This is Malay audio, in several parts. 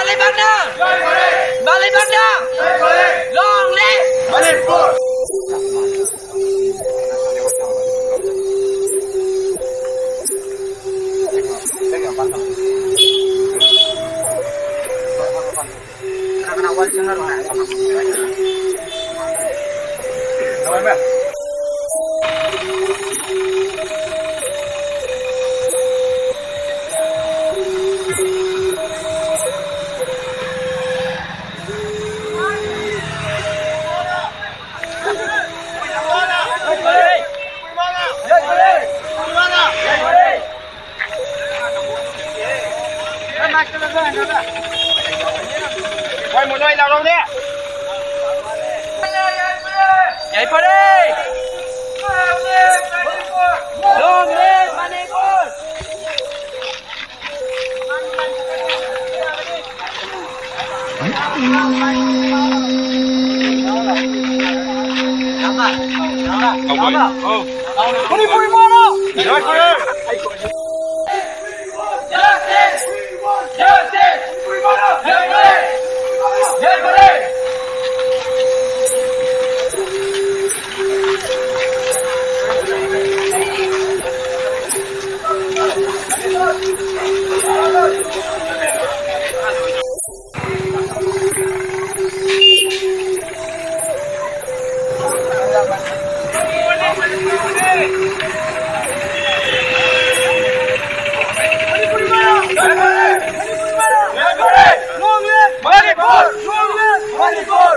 Malibanda! Malibanda! Long live Manipur! Quay một nơi nào đâu nè. Nhảy vào đi. Long live Manipur. Manipur mana? Justice! Justice! Long live Manipur! Long live Manipur!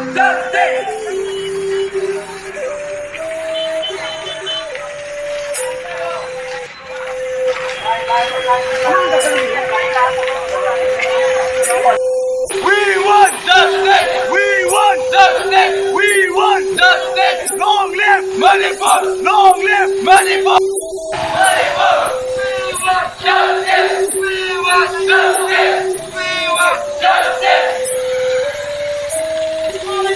Manipur! We want justice! We want justice! We want justice! We want justice! We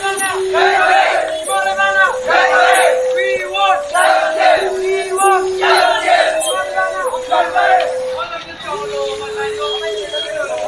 want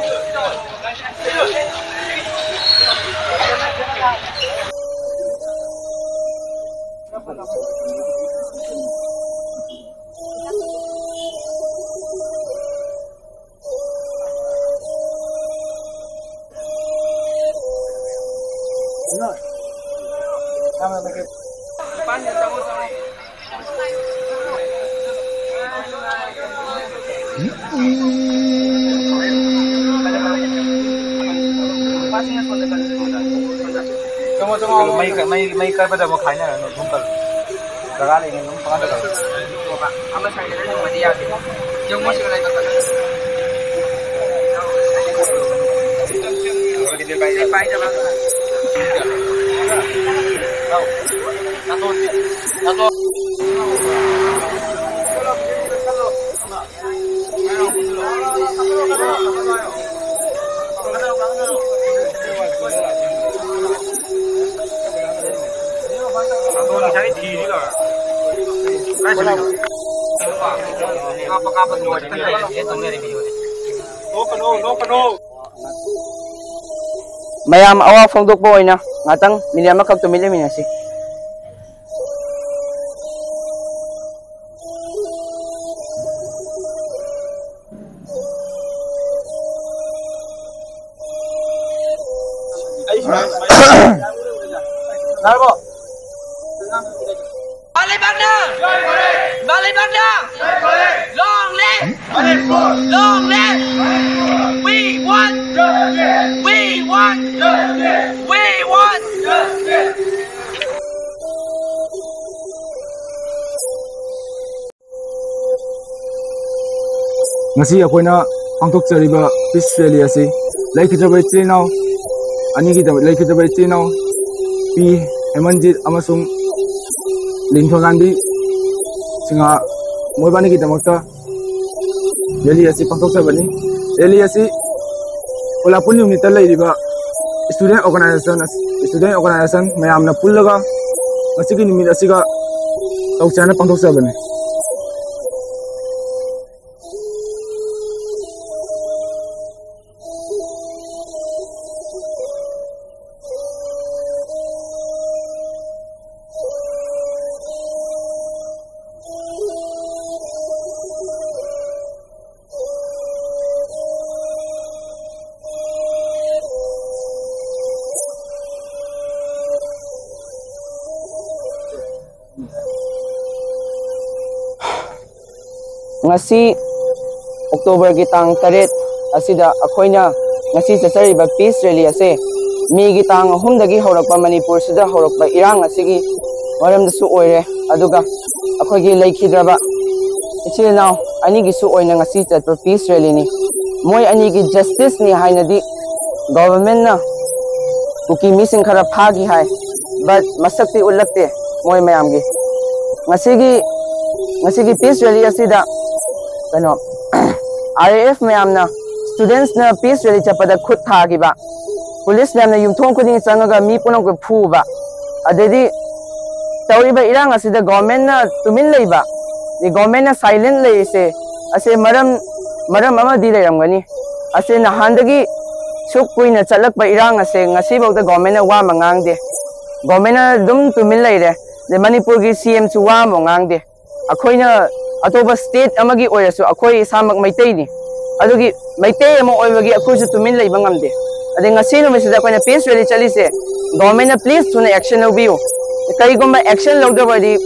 May pada mau kaya na nung kal. Kagali ng nung pangalan. Ama sa kanila ng madiya. Yung mo sila ito talaga. Ipay na ba? Nato. Mayam awa fongdok po na ngatang milya makag tumili minasi. Narbo. Balik Bandang! Balik Bandang! Long live! Long live! We want justice! We want justice! We want justice! ngasi akoina pangthokchariba peace rally ase laikhijabai chenau anigi da laikhijabai chenau P Hemanjit amasung Lingthong Gandhi singa moibani ki damakta rally ase pangthokchabani rally ase Kolhapur unit ta lairiba student organization mayamna pullaga ngasigi nimit asiga tawchana pangthokchabani ngasi October gitang 3 asida akoina ngasi chachariba peace rally ase mi gitang 3 dagi horakpa Manipur sida horakpa irang asigi maramdasu oire aduga akoigi laikhidraba ichilnaw ani gi su oina ngasi chatpa peace rally ni moi ani gi justice ni hainadi government na kuki mising khara phagi hai but masakti ulakte moi mayam gi ngasi gi peace rally asida kano RAF mayamna students na peace rally chapada khut thagiba police mayamna yumthong khuding changaga mi punam ko phuba adedi tawriba irang asida government na tumin leiba the government na silent leise ase maram amadi leiramgani ase na handagi suk puina chalakpa irang ase ngasi bawda government na wa mangangde government na dum tumin leire the Manipur gi CM chu wa mangangde akoina atoba state amagi oirasu akoi samak maitai ni adugi maitai amo oibagi akoisu tumin leiba ngamde ade ngasi no mesida koina peace rally chalise government na please tuna action lobiu kai gomba action logda badi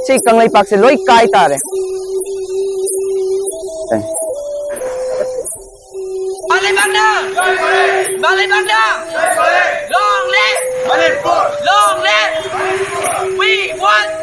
sei kanglai pakse loi kai tare Balik Bandang! Balik Bandang! Long live! Long live! We want